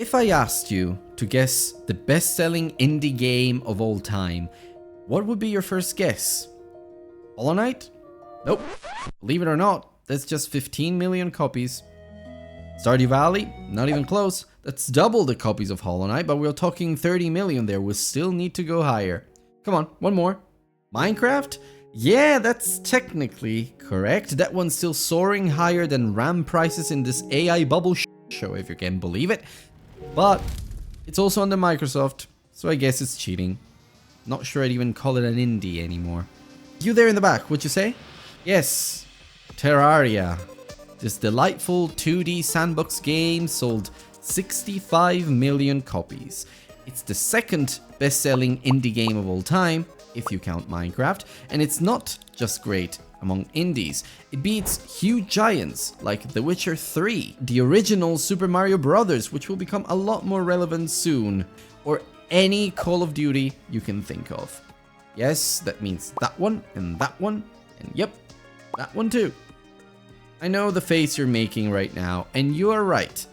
If I asked you to guess the best-selling indie game of all time, what would be your first guess? Hollow Knight? Nope. Believe it or not, that's just 15 million copies. Stardew Valley? Not even close. That's double the copies of Hollow Knight, but we're talking 30 million there. We still need to go higher. Come on, one more. Minecraft? Yeah, that's technically correct. That one's still soaring higher than RAM prices in this AI bubble show, if you can believe it. But it's also under Microsoft, so I guess it's cheating. Not sure I'd even call it an indie anymore. You there in the back, what'd you say? Yes, Terraria. This delightful 2D sandbox game sold 65 million copies. It's the second best-selling indie game of all time, if you count Minecraft, and it's not just great among indies. It beats huge giants like The Witcher 3, the original Super Mario Bros., which will become a lot more relevant soon, or any Call of Duty you can think of. Yes, that means that one, and yep, that one too. I know the face you're making right now, and you are right.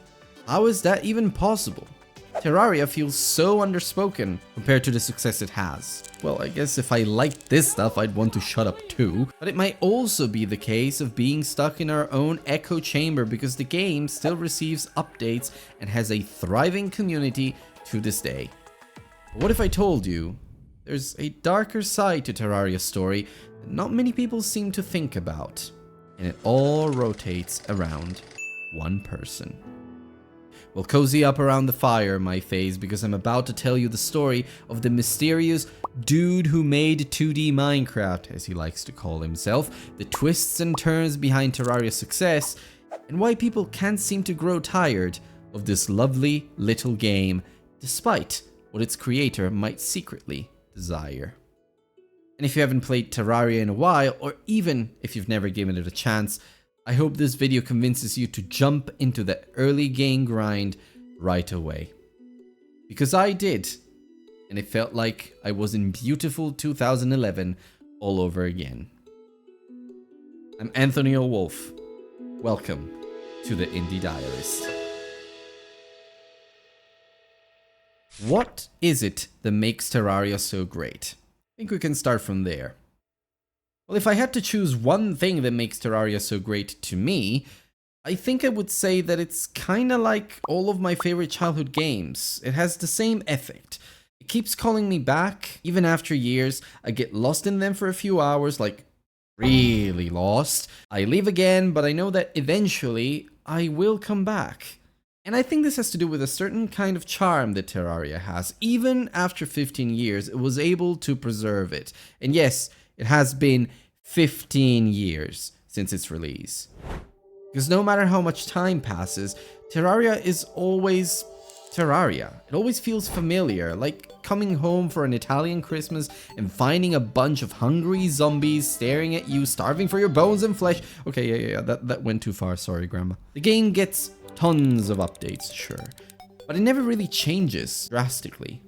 How is that even possible? Terraria feels so underspoken compared to the success it has. Well, I guess if I liked this stuff, I'd want to shut up too. But it might also be the case of being stuck in our own echo chamber because the game still receives updates and has a thriving community to this day. But what if I told you there's a darker side to Terraria's story that not many people seem to think about, and it all rotates around one person? Well, cozy up around the fire, my faves, because I'm about to tell you the story of the mysterious dude who made 2D Minecraft, as he likes to call himself, the twists and turns behind Terraria's success, and why people can't seem to grow tired of this lovely little game, despite what its creator might secretly desire. And if you haven't played Terraria in a while, or even if you've never given it a chance, I hope this video convinces you to jump into the early game grind right away. Because I did, and it felt like I was in beautiful 2011 all over again. I'm Anthony O'Wolf. Welcome to the Indie Diarist. What is it that makes Terraria so great? I think we can start from there. Well, if I had to choose one thing that makes Terraria so great to me, I think I would say that it's kinda like all of my favorite childhood games. It has the same effect. It keeps calling me back, even after years. I get lost in them for a few hours, like really lost. I leave again, but I know that eventually I will come back. And I think this has to do with a certain kind of charm that Terraria has. Even after 15 years, it was able to preserve it. And yes, it has been 15 years since its release. Because no matter how much time passes, Terraria is always Terraria. It always feels familiar, like coming home for an Italian Christmas and finding a bunch of hungry zombies staring at you, starving for your bones and flesh. Okay, yeah, that went too far, sorry, Grandma. The game gets tons of updates, sure, but it never really changes drastically.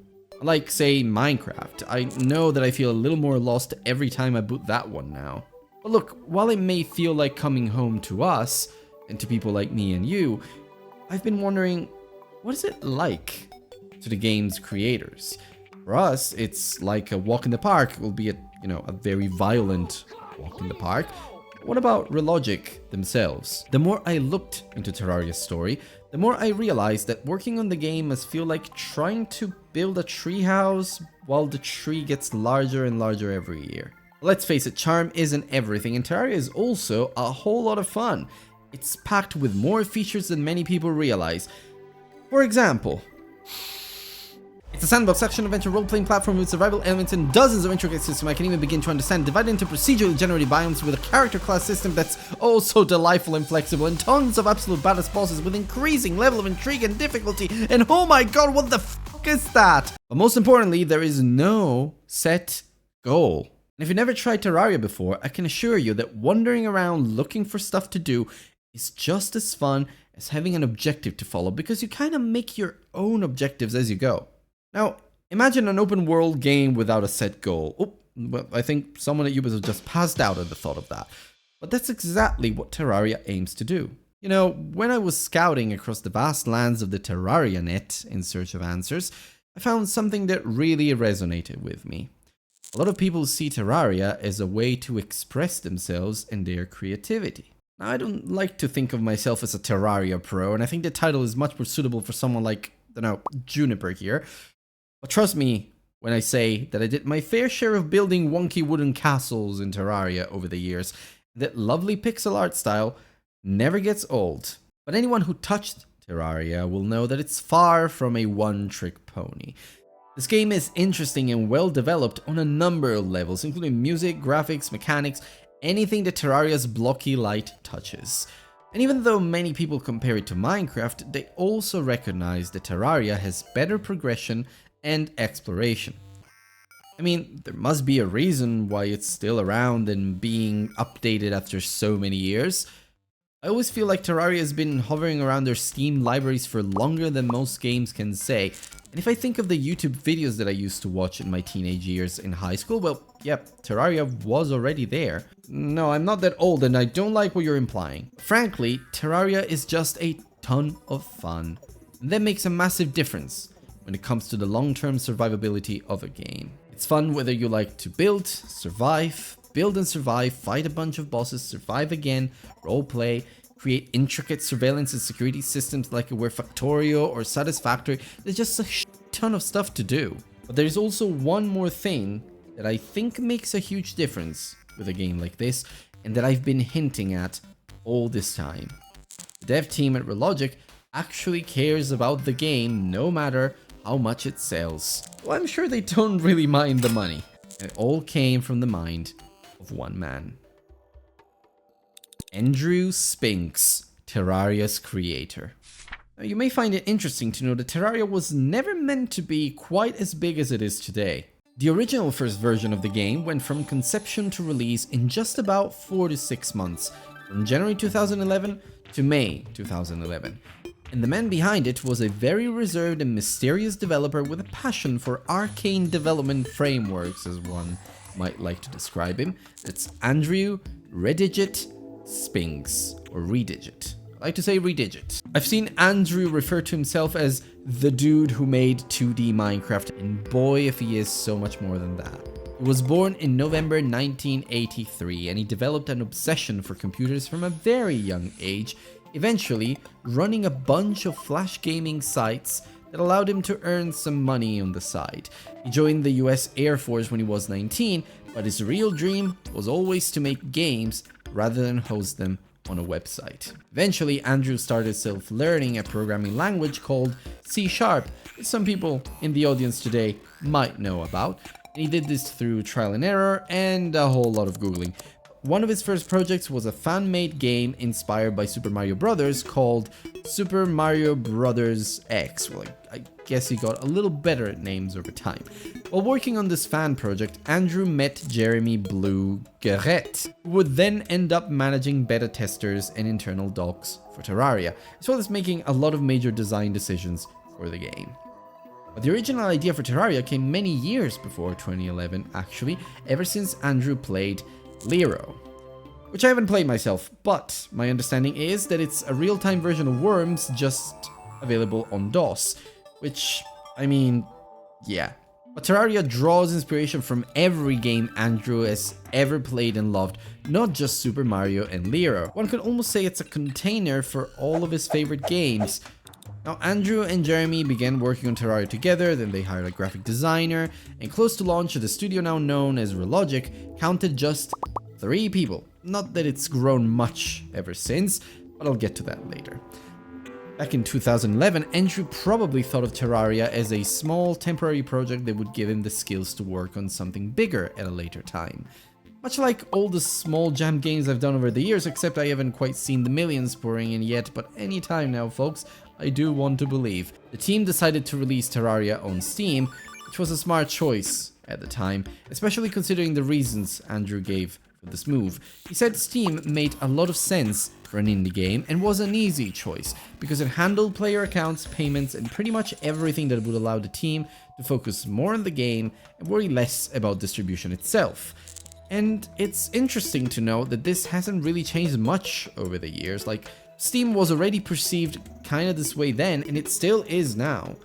Like, say, Minecraft. I know that I feel a little more lost every time I boot that one now. But look, while it may feel like coming home to us, and to people like me and you, I've been wondering, what is it like to the game's creators? For us, it's like a walk in the park, albeit, a very violent walk in the park. What about Relogic themselves? The more I looked into Terraria's story, the more I realized that working on the game must feel like trying to build a treehouse while the tree gets larger and larger every year. Let's face it, charm isn't everything, and Terraria is also a whole lot of fun. It's packed with more features than many people realize. For example, it's a sandbox action adventure role-playing platform with survival elements and dozens of intricate systems I can even begin to understand, divided into procedurally generated biomes with a character class system that's also delightful and flexible, and tons of absolute badass bosses with increasing level of intrigue and difficulty, and oh my god, what the fuck is that? But most importantly, there is no set goal. And if you never tried Terraria before, I can assure you that wandering around looking for stuff to do is just as fun as having an objective to follow, because you kind of make your own objectives as you go. Now, imagine an open world game without a set goal. Oh, well, I think someone at Ubisoft just passed out at the thought of that. But that's exactly what Terraria aims to do. You know, when I was scouting across the vast lands of the Terraria net in search of answers, I found something that really resonated with me. A lot of people see Terraria as a way to express themselves and their creativity. Now, I don't like to think of myself as a Terraria pro, and I think the title is much more suitable for someone like, I don't know, Juniper here. But trust me when I say that I did my fair share of building wonky wooden castles in Terraria over the years. That lovely pixel art style never gets old. But anyone who touched Terraria will know that it's far from a one-trick pony. This game is interesting and well developed on a number of levels, including music, graphics, mechanics, anything that Terraria's blocky light touches. And even though many people compare it to Minecraft, they also recognize that Terraria has better progression and exploration. I mean, there must be a reason why it's still around and being updated after so many years. I always feel like Terraria has been hovering around their Steam libraries for longer than most games can say. And if I think of the YouTube videos that I used to watch in my teenage years in high school, well, yep, Terraria was already there. No, I'm not that old and I don't like what you're implying. Frankly, Terraria is just a ton of fun. And that makes a massive difference when it comes to the long-term survivability of a game. It's fun whether you like to build, survive, build and survive, fight a bunch of bosses, survive again, roleplay, create intricate surveillance and security systems like were Factorio or Satisfactory. There's just a ton of stuff to do. But there's also one more thing that I think makes a huge difference with a game like this, and that I've been hinting at all this time. The dev team at Relogic actually cares about the game no matter how much it sells. Well, I'm sure they don't really mind the money. And it all came from the mind of one man. Andrew Spinks, Terraria's creator. Now, you may find it interesting to know that Terraria was never meant to be quite as big as it is today. The original first version of the game went from conception to release in just about 4 to 6 months, from January 2011 to May 2011. And the man behind it was a very reserved and mysterious developer with a passion for arcane development frameworks, as one might like to describe him. It's Andrew Redigit Spinks, or Redigit. I like to say Redigit. I've seen Andrew refer to himself as the dude who made 2D Minecraft, and boy if he is so much more than that. He was born in November 1983, and he developed an obsession for computers from a very young age, eventually running a bunch of flash gaming sites that allowed him to earn some money on the side. He joined the US Air Force when he was 19, but his real dream was always to make games rather than host them on a website. Eventually, Andrew started self-learning a programming language called C#, that some people in the audience today might know about. And he did this through trial and error and a whole lot of Googling. One of his first projects was a fan-made game inspired by Super Mario Bros. Called Super Mario Bros. X. Well, I guess he got a little better at names over time. While working on this fan project, Andrew met Jeremy Blue Gueret, who would then end up managing beta testers and internal docs for Terraria, as well as making a lot of major design decisions for the game. But the original idea for Terraria came many years before 2011, actually, ever since Andrew played Lero, which I haven't played myself, but my understanding is that it's a real-time version of Worms, just available on DOS, which, I mean, yeah. But Terraria draws inspiration from every game Andrew has ever played and loved, not just Super Mario and Lero. One could almost say it's a container for all of his favorite games. Now, Andrew and Jeremy began working on Terraria together, then they hired a graphic designer, and close to launch, the studio now known as Relogic counted just 3 people. Not that it's grown much ever since, but I'll get to that later. Back in 2011, Andrew probably thought of Terraria as a small temporary project that would give him the skills to work on something bigger at a later time. Much like all the small jam games I've done over the years, except I haven't quite seen the millions pouring in yet, but anytime now, folks, I do want to believe. The team decided to release Terraria on Steam, which was a smart choice at the time, especially considering the reasons Andrew gave for this move. He said Steam made a lot of sense for an indie game and was an easy choice because it handled player accounts, payments, and pretty much everything that would allow the team to focus more on the game and worry less about distribution itself. And it's interesting to note that this hasn't really changed much over the years. Like, Steam was already perceived kinda this way then, and it still is now.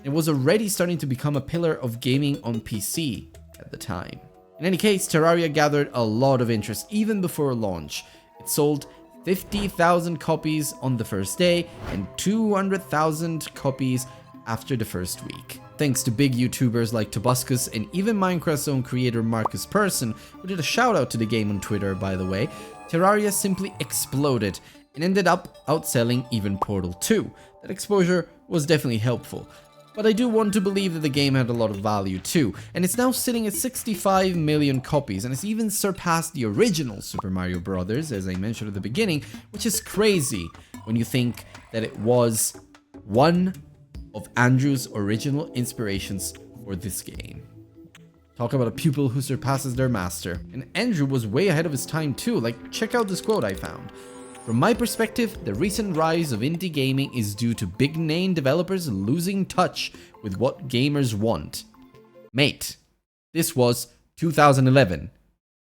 It was already starting to become a pillar of gaming on PC at the time. In any case, Terraria gathered a lot of interest even before launch. It sold 50,000 copies on the first day and 200,000 copies after the first week. Thanks to big YouTubers like Tobuscus and even Minecraft's own creator Marcus Persson, who did a shout out to the game on Twitter by the way, Terraria simply exploded and ended up outselling even Portal 2. That exposure was definitely helpful. But I do want to believe that the game had a lot of value too, and it's now sitting at 65 million copies, and it's even surpassed the original Super Mario Bros., as I mentioned at the beginning, which is crazy when you think that it was one of Andrew's original inspirations for this game. Talk about a pupil who surpasses their master. And Andrew was way ahead of his time too, like check out this quote I found. From my perspective, the recent rise of indie gaming is due to big name developers losing touch with what gamers want. Mate, this was 2011.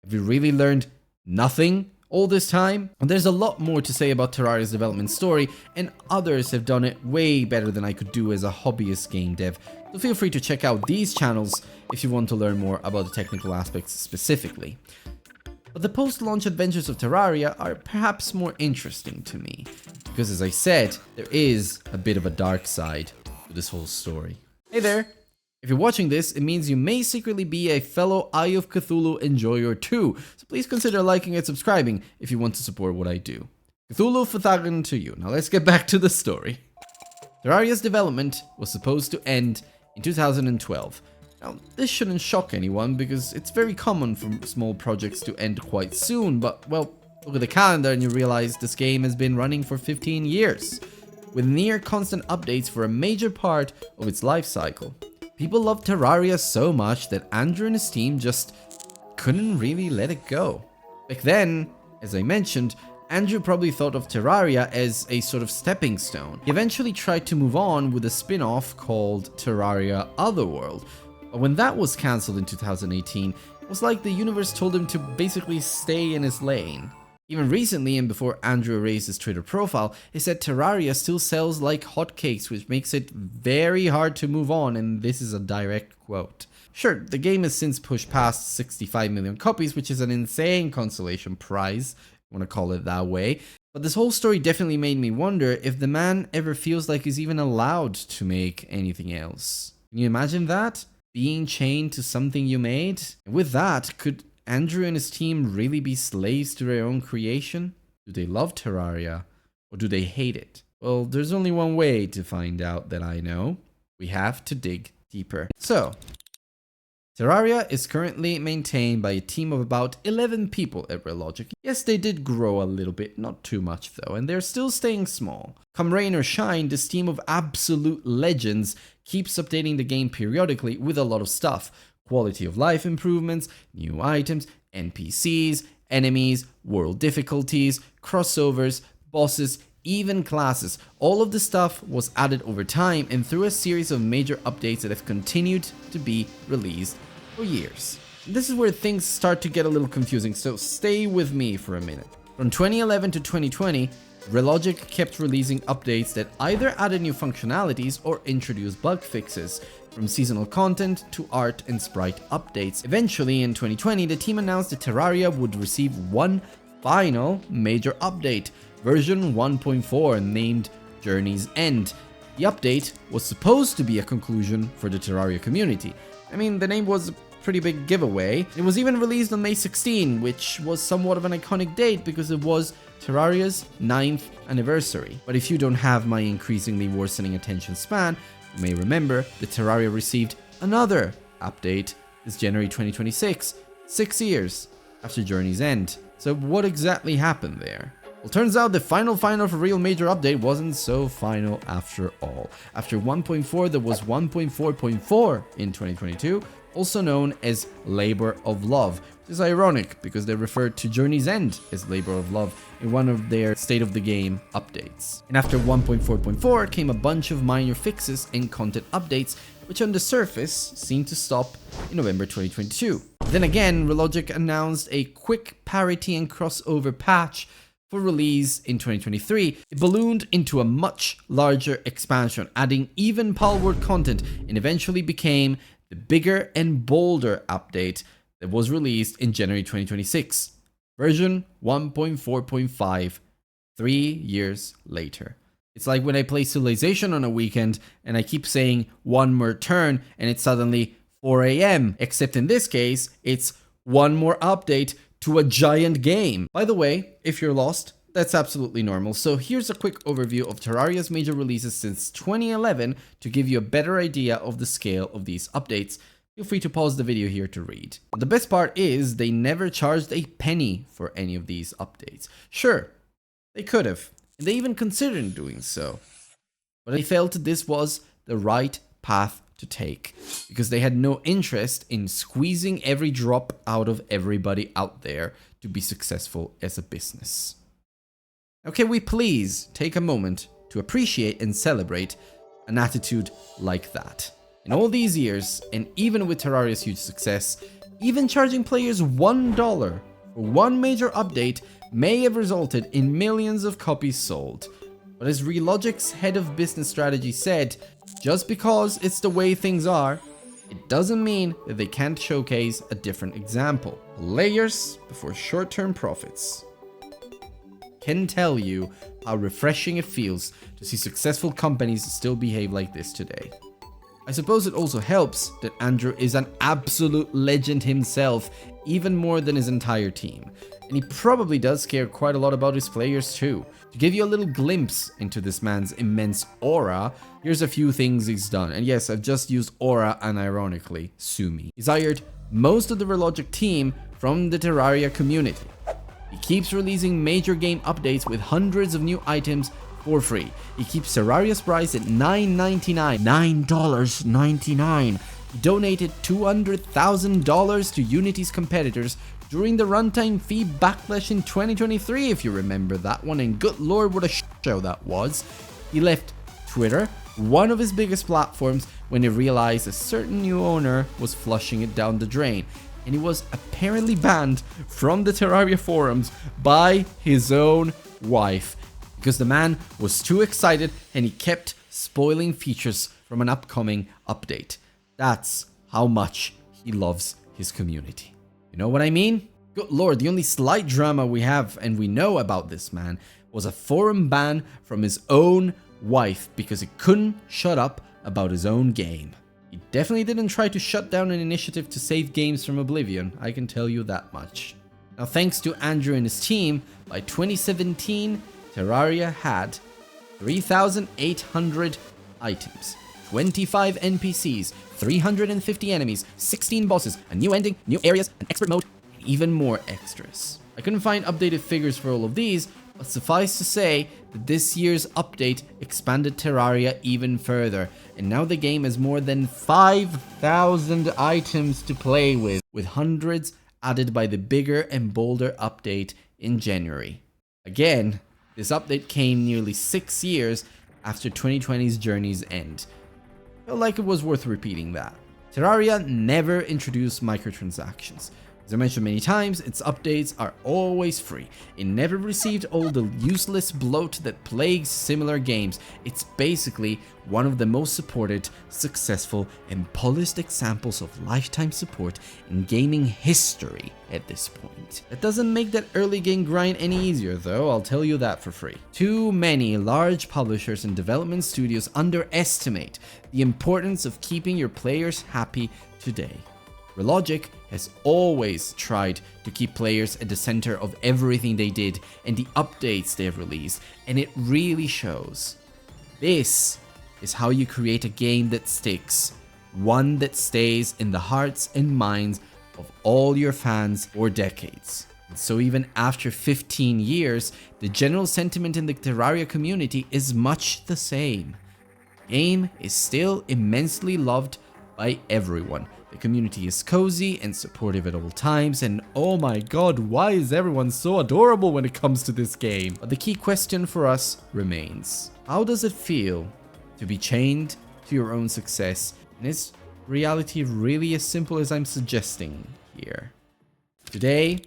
Have you really learned nothing all this time? And there's a lot more to say about Terraria's development story, and others have done it way better than I could do as a hobbyist game dev. So feel free to check out these channels if you want to learn more about the technical aspects specifically. But the post-launch adventures of Terraria are perhaps more interesting to me, because as I said, there is a bit of a dark side to this whole story. Hey there! If you're watching this, it means you may secretly be a fellow Eye of Cthulhu enjoyer too, so please consider liking and subscribing if you want to support what I do. Cthulhu Fathagan to you. Now let's get back to the story. Terraria's development was supposed to end in 2012. Now, this shouldn't shock anyone because it's very common for small projects to end quite soon, but, well, look at the calendar and you realize this game has been running for 15 years, with near constant updates for a major part of its life cycle. People love Terraria so much that Andrew and his team just couldn't really let it go. Back then, as I mentioned, Andrew probably thought of Terraria as a sort of stepping stone. He eventually tried to move on with a spin-off called Terraria Otherworld, but when that was cancelled in 2018, it was like the universe told him to basically stay in his lane. Even recently, and before Andrew erased his Twitter profile, he said Terraria still sells like hotcakes, which makes it very hard to move on, and this is a direct quote. Sure, the game has since pushed past 65 million copies, which is an insane consolation prize, if you want to call it that way. But this whole story definitely made me wonder if the man ever feels like he's even allowed to make anything else. Can you imagine that? Being chained to something you made? And with that, could Andrew and his team really be slaves to their own creation? Do they love Terraria, or do they hate it? Well, there's only one way to find out that I know. We have to dig deeper. So, Terraria is currently maintained by a team of about 11 people at Relogic. Yes, they did grow a little bit, not too much though, and they're still staying small. Come rain or shine, this team of absolute legends keeps updating the game periodically with a lot of stuff. Quality of life improvements, new items, NPCs, enemies, world difficulties, crossovers, bosses, even classes. All of the stuff was added over time and through a series of major updates that have continued to be released for years. This is where things start to get a little confusing, so stay with me for a minute. From 2011 to 2020, Relogic kept releasing updates that either added new functionalities or introduced bug fixes, from seasonal content to art and sprite updates. Eventually, in 2020, the team announced that Terraria would receive one final major update, version 1.4, named Journey's End. The update was supposed to be a conclusion for the Terraria community. I mean, the name was a pretty big giveaway. It was even released on May 16, which was somewhat of an iconic date because it was Terraria's 9th anniversary. But if you don't have my increasingly worsening attention span, you may remember that Terraria received another update this January 2026, 6 years after Journey's End. So what exactly happened there? Well, turns out the final for real major update wasn't so final after all. After 1.4, there was 1.4.4 in 2022, also known as Labor of Love, which is ironic because they referred to Journey's End as Labor of Love in one of their State of the Game updates. And after 1.4.4 came a bunch of minor fixes and content updates, which on the surface seemed to stop in November 2022. Then again, Relogic announced a quick parity and crossover patch for release in 2023, it ballooned into a much larger expansion, adding even powered content, and eventually became the bigger and bolder update that was released in January 2026, version 1.4.5, 3 years later. It's like when I play Civilization on a weekend and I keep saying one more turn and it's suddenly 4 a.m. Except in this case, it's one more update to a giant game. By the way, if you're lost, that's absolutely normal. So here's a quick overview of Terraria's major releases since 2011 to give you a better idea of the scale of these updates. Feel free to pause the video here to read. The best part is they never charged a penny for any of these updates. Sure, they could have, and they even considered doing so, but they felt this was the right path to take because they had no interest in squeezing every drop out of everybody out there to be successful as a business. Now, can we please take a moment to appreciate and celebrate an attitude like that? In all these years, and even with Terraria's huge success, even charging players $1 for one major update may have resulted in millions of copies sold. But as Relogic's head of business strategy said, just because it's the way things are, it doesn't mean that they can't showcase a different example. Players before short-term profits. Can tell you how refreshing it feels to see successful companies still behave like this today. I suppose it also helps that Andrew is an absolute legend himself, even more than his entire team. And he probably does care quite a lot about his players too. To give you a little glimpse into this man's immense aura, here's a few things he's done. And yes, I've just used aura unironically, sue me. He's hired most of the Relogic team from the Terraria community. He keeps releasing major game updates with hundreds of new items for free. He keeps Terraria's price at $9.99. $9.99. He donated $200,000 to Unity's competitors during the runtime fee backlash in 2023, if you remember that one, and good lord what a show that was. He left Twitter, one of his biggest platforms, when he realized a certain new owner was flushing it down the drain, and he was apparently banned from the Terraria forums by his own wife because the man was too excited and he kept spoiling features from an upcoming update. That's how much he loves his community. You know what I mean? Good lord, the only slight drama we have and we know about this man was a forum ban from his own wife because he couldn't shut up about his own game. He definitely didn't try to shut down an initiative to save games from oblivion, I can tell you that much. Now, thanks to Andrew and his team, by 2017, Terraria had 3,800 items, 25 NPCs, 350 enemies, 16 bosses, a new ending, new areas, an expert mode, and even more extras. I couldn't find updated figures for all of these, but suffice to say that this year's update expanded Terraria even further, and now the game has more than 5,000 items to play with hundreds added by the bigger and bolder update in January. Again, this update came nearly 6 years after 2020's journey's end. Felt like it was worth repeating that. Terraria never introduced microtransactions. As I mentioned many times, its updates are always free. It never received all the useless bloat that plagues similar games. It's basically one of the most supported, successful, and polished examples of lifetime support in gaming history at this point. That doesn't make that early game grind any easier though, I'll tell you that for free. Too many large publishers and development studios underestimate the importance of keeping your players happy today. Relogic has always tried to keep players at the center of everything they did and the updates they have released, and it really shows. This is how you create a game that sticks, one that stays in the hearts and minds of all your fans for decades. And so even after 15 years, the general sentiment in the Terraria community is much the same. The game is still immensely loved by everyone. The community is cozy and supportive at all times, and oh my god, why is everyone so adorable when it comes to this game? But the key question for us remains. How does it feel to be chained to your own success? And is reality really as simple as I'm suggesting here? Today,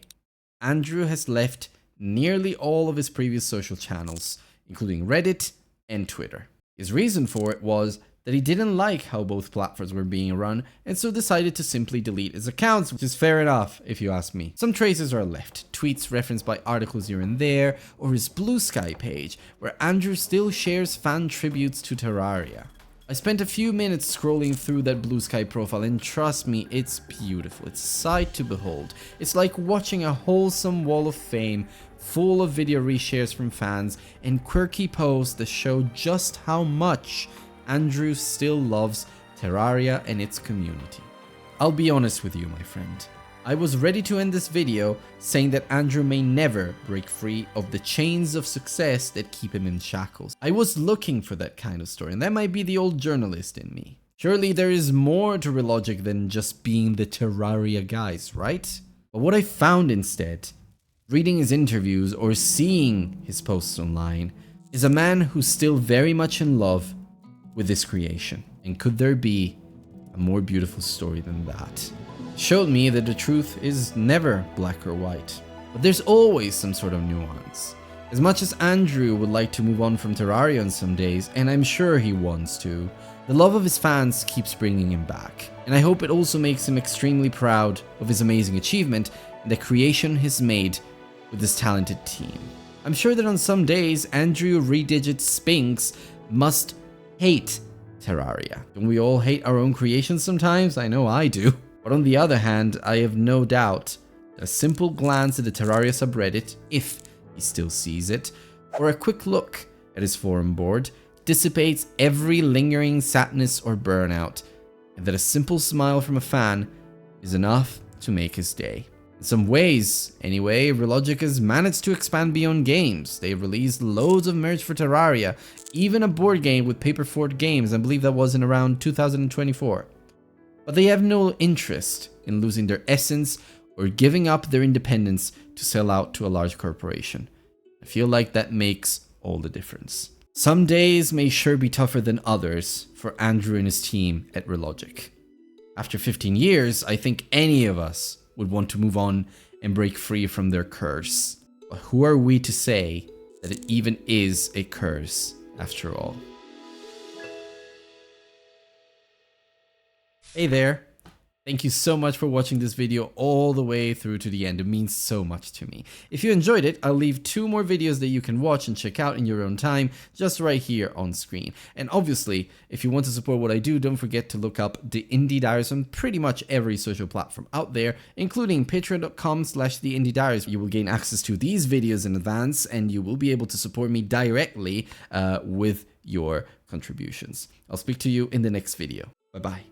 Andrew has left nearly all of his previous social channels, including Reddit and Twitter. His reason for it was that he didn't like how both platforms were being run, and so decided to simply delete his accounts, which is fair enough if you ask me. Some traces are left, tweets referenced by articles here and there, or his Blue Sky page, where Andrew still shares fan tributes to Terraria. I spent a few minutes scrolling through that Blue Sky profile, and trust me, it's beautiful. It's a sight to behold. It's like watching a wholesome wall of fame full of video reshares from fans and quirky posts that show just how much Andrew still loves Terraria and its community. I'll be honest with you, my friend. I was ready to end this video saying that Andrew may never break free of the chains of success that keep him in shackles. I was looking for that kind of story, and that might be the old journalist in me. Surely there is more to Relogic than just being the Terraria guys, right? But what I found instead, reading his interviews or seeing his posts online, is a man who's still very much in love with this creation. And could there be a more beautiful story than that? It showed me that the truth is never black or white, but there's always some sort of nuance. As much as Andrew would like to move on from Terraria on some days, and I'm sure he wants to, the love of his fans keeps bringing him back. And I hope it also makes him extremely proud of his amazing achievement and the creation he's made with his talented team. I'm sure that on some days, Andrew Redigit Spinks must hate Terraria. Don't we all hate our own creations sometimes? I know I do. But on the other hand, I have no doubt that a simple glance at the Terraria subreddit, if he still sees it, or a quick look at his forum board, dissipates every lingering sadness or burnout, and that a simple smile from a fan is enough to make his day. In some ways, anyway, Relogic has managed to expand beyond games. They've released loads of merch for Terraria, even a board game with Paper Fort Games, I believe that was in around 2024. But they have no interest in losing their essence or giving up their independence to sell out to a large corporation. I feel like that makes all the difference. Some days may sure be tougher than others for Andrew and his team at Relogic. After 15 years, I think any of us would want to move on and break free from their curse. But who are we to say that it even is a curse after all? Hey there! Thank you so much for watching this video all the way through to the end. It means so much to me. If you enjoyed it, I'll leave 2 more videos that you can watch and check out in your own time, just right here on screen. And obviously, if you want to support what I do, don't forget to look up the Indie Diaries on pretty much every social platform out there, including patreon.com/the Indie Diaries. You will gain access to these videos in advance, and you will be able to support me directly with your contributions. I'll speak to you in the next video. Bye-bye.